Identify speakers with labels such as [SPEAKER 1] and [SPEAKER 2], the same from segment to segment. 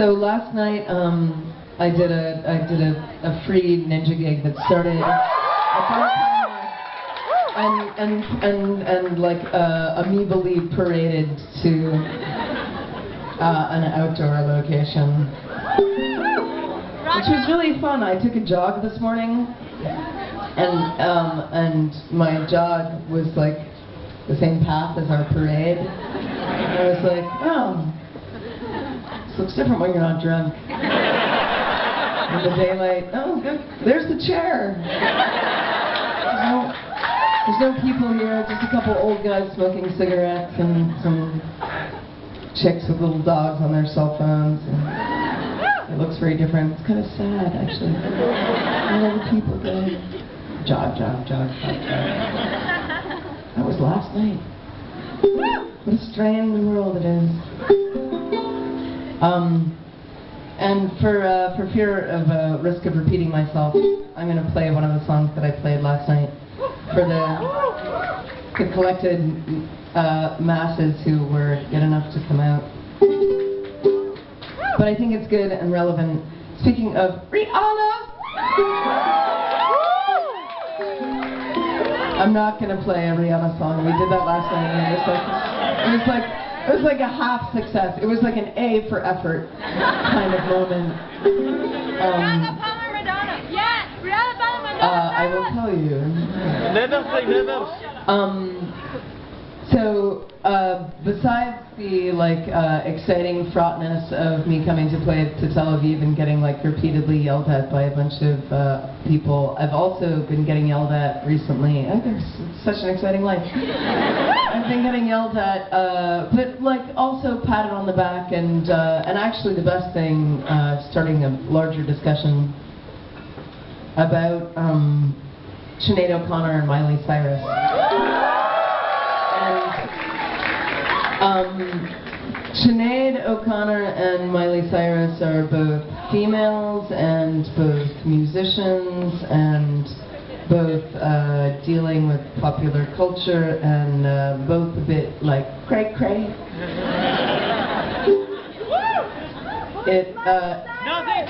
[SPEAKER 1] So last night, I did a free ninja gig that started and like amoebally paraded to an outdoor location, which was really fun. I took a jog this morning, and my jog was like the same path as our parade. And I was like, oh, this looks different when you're not drunk. In the daylight, oh, good. There's the chair. There's no people here, just a couple old guys smoking cigarettes and some chicks with little dogs on their cell phones. And it looks very different. It's kind of sad, actually. Where the people go? Jog, jog, jog, jog, jog. That was last night. What a strange world it is. And for fear of risk of repeating myself, I'm going to play one of the songs that I played last night for the collected masses who were good enough to come out. But I think it's good and relevant. Speaking of Rihanna, I'm not going to play a Rihanna song. We did that last night, and it was like a half success. It was like an A for effort kind of moment.
[SPEAKER 2] Rihanna, Palmer, Madonna. Yes, Rihanna, Palmer, Madonna.
[SPEAKER 1] I will tell you. So besides the exciting fraughtness of me coming to play to Tel Aviv and getting repeatedly yelled at by a bunch of people, I've also been getting yelled at recently. I think it's such an exciting life. I've been getting yelled at, but also patted on the back, and actually the best thing, starting a larger discussion about Sinead O'Connor and Miley Cyrus. Sinead O'Connor and Miley Cyrus are both females and both musicians and both dealing with popular culture and both a bit cray-cray.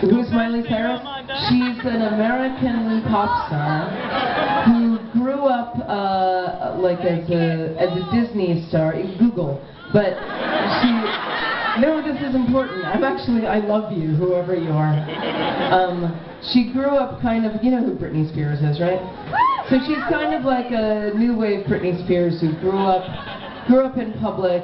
[SPEAKER 1] Who's Miley Cyrus? She's an American pop star who grew up as a Disney star. Google. But no, this is important. I love you, whoever you are. She grew up kind of, you know who Britney Spears is, right? So she's kind of like a new wave Britney Spears who grew up in public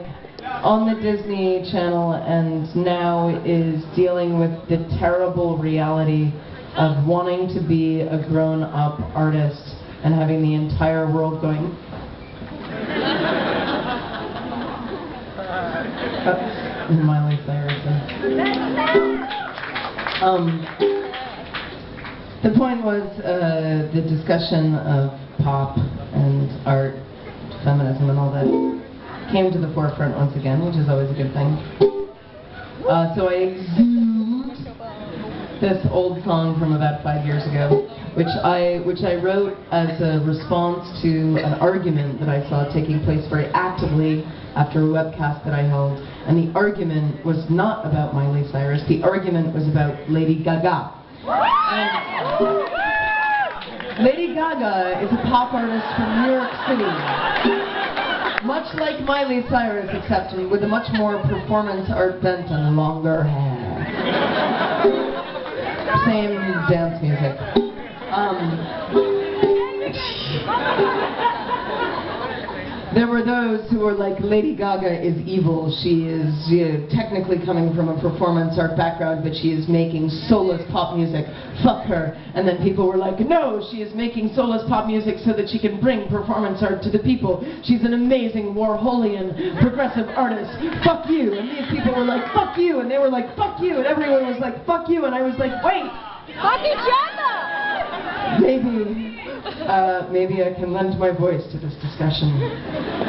[SPEAKER 1] on the Disney Channel and now is dealing with the terrible reality of wanting to be a grown-up artist and having the entire world going, Miley Cyrus. The point was the discussion of pop and art, feminism and all that came to the forefront once again, which is always a good thing. So I exhumed this old song from about 5 years ago, which I wrote as a response to an argument that I saw taking place very actively after a webcast that I held. And the argument was not about Miley Cyrus, the argument was about Lady Gaga. And Lady Gaga is a pop artist from New York City. Much like Miley Cyrus, except with a much more performance art bent and longer hair. Same dance music. There were those who were like, Lady Gaga is evil. She is technically coming from a performance art background, but she is making soulless pop music. Fuck her. And then people were like, no, she is making soulless pop music so that she can bring performance art to the people. She's an amazing Warholian progressive artist. Fuck you. And these people were like, fuck you. And they were like, fuck you. And everyone was like, fuck you. And I was like, wait.
[SPEAKER 2] Fuck each other.
[SPEAKER 1] Maybe I can lend my voice to this discussion.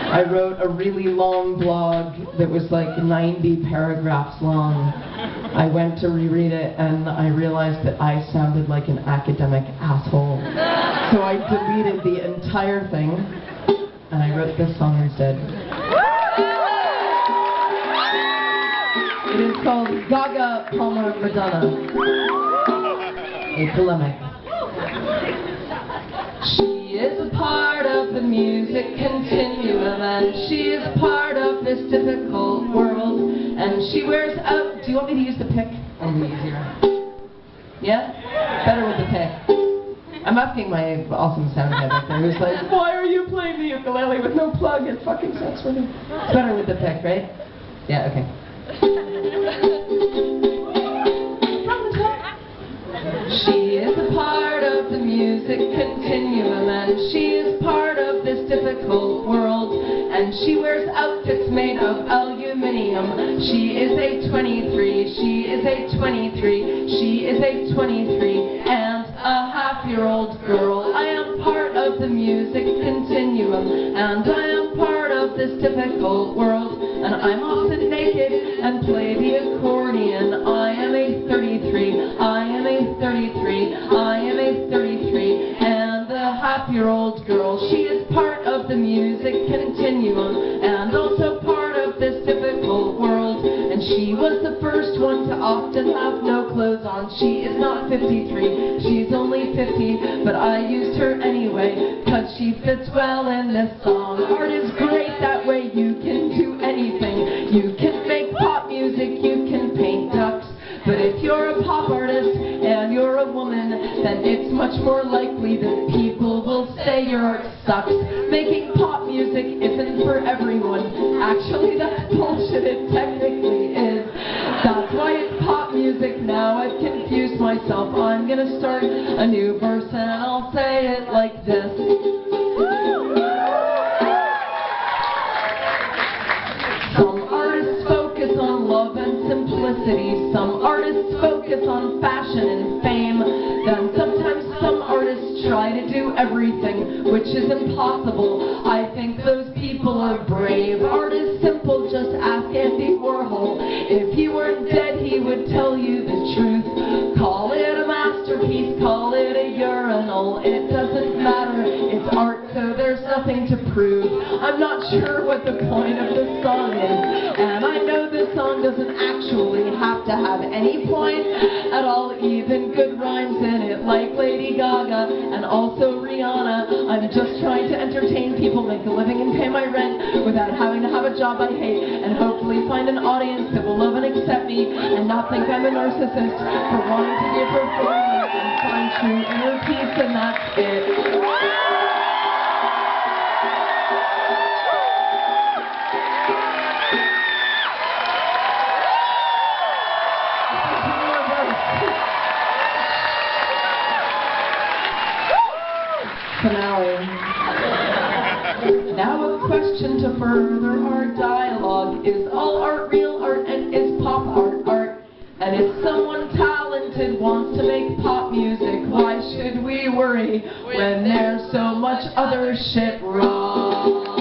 [SPEAKER 1] I wrote a really long blog that was like 90 paragraphs long. I went to reread it and I realized that I sounded like an academic asshole. So I deleted the entire thing and I wrote this song instead. It is called Gaga Palmer Madonna. A polemic. She is a part of the music continuum, and she is part of this difficult world. And she wears out. Do you want me to use the pick? That'll be easier. Yeah? Better with the pick. I'm asking my awesome sound guy back there who's like, why are you playing the ukulele with no plug? It fucking sucks for me. It's better with the pick, right? Yeah, okay. She is a part of the music continuum, and she is part of this difficult world. And she wears outfits made of aluminium. She is a 23, she is a 23, she is a 23, and a half-year-old girl. I am part of the music continuum, and I am part of this difficult world. And I'm often naked and play the accordion. I am a 33, I am a 33, I am a 33, and the half-year-old girl. She is part of the music continuum, and also part of this difficult world. And she was the first one to often have no clothes on. She is not 53, she's only 50, but I used her anyway, cause she fits well in this song. Art is great that way, you can do anything. You can make pop music, you can paint ducks. But if you're a pop artist and you're a woman, then it's much more likely that people will say your art sucks. Making pop music isn't for everyone. Actually, that's bullshit, it technically is. That's why it's pop music now. I've confused myself. I'm gonna start a new verse and I'll say it like this. Some artists focus on love and simplicity. Some artists focus on fashion and fame. Then sometimes some artists try to do everything, which is impossible. I think those people are brave. Art is simple, just ask Andy Warhol. If he weren't dead, he would tell you the truth. Call it a masterpiece, call it a urinal. It doesn't matter, it's art, so there's nothing to prove. I'm not sure what the point of this song is, and I know this song doesn't actually have to have any point at all, even good rhymes in it, like Lady Gaga and also Rihanna. I'm just trying to entertain people, make a living and pay my rent without having to have a job I hate, and hopefully find an audience that will love and accept me and not think I'm a narcissist for wanting to be a performer, and find true inner peace, and that's it. Finale. Now a question to further our dialogue. Is all art real art, and is pop art art? And if someone talented wants to make pop music, why should we worry when there's so much other shit wrong?